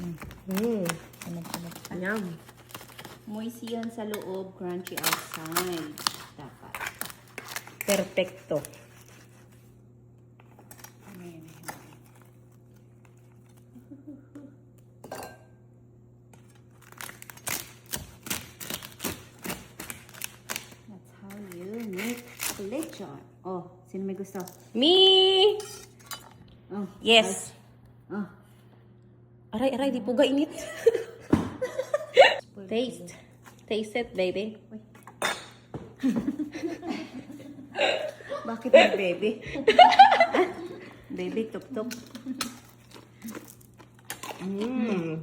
Yum. Moist yan sa loob, crunchy outside. Dapat. Perfecto. Ayan. That's how you make lechon. Oh, sino may gusto? Me! Oh, Yes. Oh. Aray, di po init. Taste. Taste it, baby. Bakit may baby? Baby, tup-tup. Mmm.